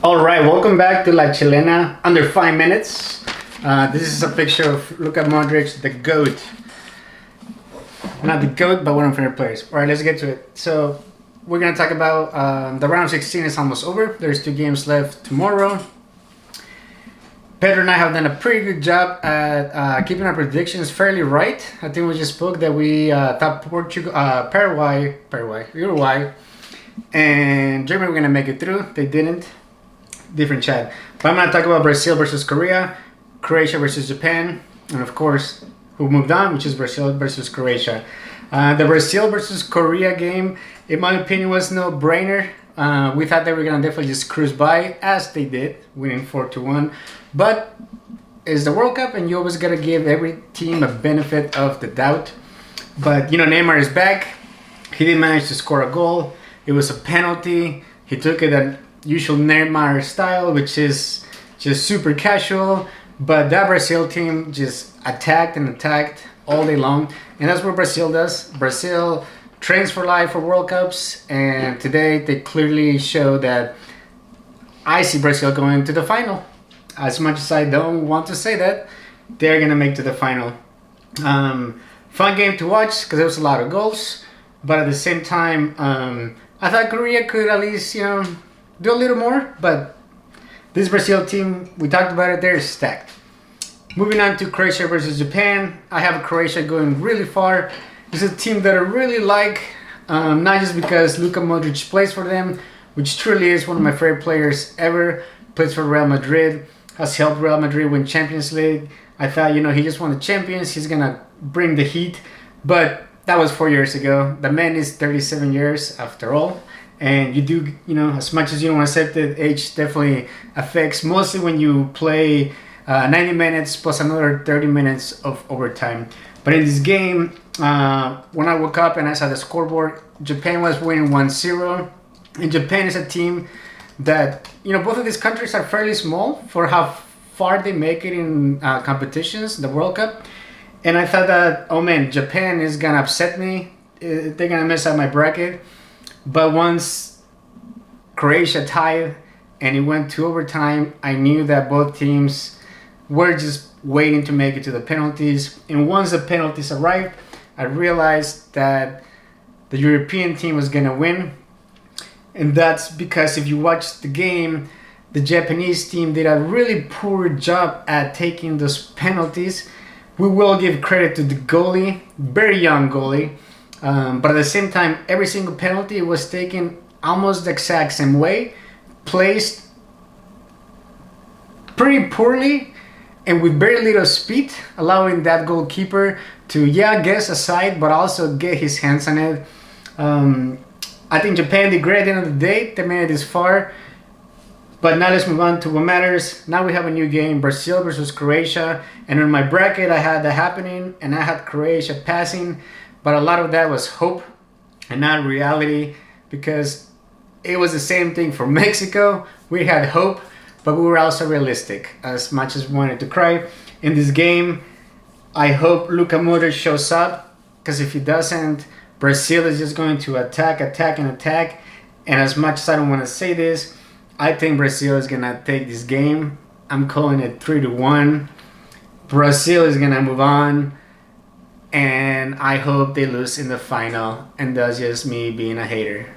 All right, welcome back to La Chilena under 5 minutes. This is a picture of Luka Modric, the GOAT. Not the GOAT, but one of our favorite players. All right, let's get to it. So we're going to talk about the round of 16 is almost over. There's 2 games left tomorrow. Pedro and I have done a pretty good job at keeping our predictions fairly right. I think we just spoke that we thought Uruguay, and Germany were going to make it through. They didn't. Different chat. But I'm going to talk about Brazil versus Korea, Croatia versus Japan, and of course, who moved on, which is Brazil versus Croatia. The Brazil versus Korea game, in my opinion, was no brainer. We thought they were going to definitely just cruise by, as they did, winning 4-1. But it's the World Cup, and you always got to give every team a benefit of the doubt. But, Neymar is back. He didn't manage to score a goal. It was a penalty. He took it at usual Neymar style, which is just super casual. But that Brazil team just attacked and attacked all day long. And that's what Brazil does. Brazil trains for life for World Cups. And today they clearly show that I see Brazil going to the final. As much as I don't want to say that, they're going to make to the final. Fun game to watch because there was a lot of goals. But at the same time, I thought Korea could at least, do a little more. But this Brazil team, we talked about it, they're stacked. Moving on to Croatia versus Japan. I have Croatia going really far. It's a team that I really like. Not just because Luka Modric plays for them, which truly is one of my favorite players ever. Plays for Real Madrid. Has helped Real Madrid win Champions League. I thought, he just won the Champions. He's going to bring the heat. But that was 4 years ago. The man is 37 years after all. And you do, as much as you don't want to accept it, age definitely affects. Mostly when you play 90 minutes plus another 30 minutes of overtime. But in this game, when I woke up and I saw the scoreboard, Japan was winning 1-0. And Japan is a team that, both of these countries are fairly small for how far they make it in competitions, the World Cup. And I thought that, oh man, Japan is going to upset me. They're going to mess up my bracket. But once Croatia tied and it went to overtime, I knew that both teams were just waiting to make it to the penalties. And once the penalties arrived, I realized that the European team was going to win. And that's because if you watch the game, the Japanese team did a really poor job at taking those penalties. We will give credit to the goalie, very young goalie. But at the same time, every single penalty was taken almost the exact same way, placed pretty poorly and with very little speed, allowing that goalkeeper to, guess aside, but also get his hands on it. I think Japan did great at the end of the day. They made it this far. But now let's move on to what matters. Now we have a new game, Brazil versus Croatia. And in my bracket, I had that happening, and I had Croatia passing. But a lot of that was hope and not reality, because it was the same thing for Mexico. We had hope, but we were also realistic, as much as we wanted to cry. In this game, I hope Luka Modric shows up, because if he doesn't, Brazil is just going to attack. And as much as I don't want to say this, I think Brazil is going to take this game. I'm calling it 3-1. Brazil is going to move on. And I hope they lose in the final. And that's just me being a hater.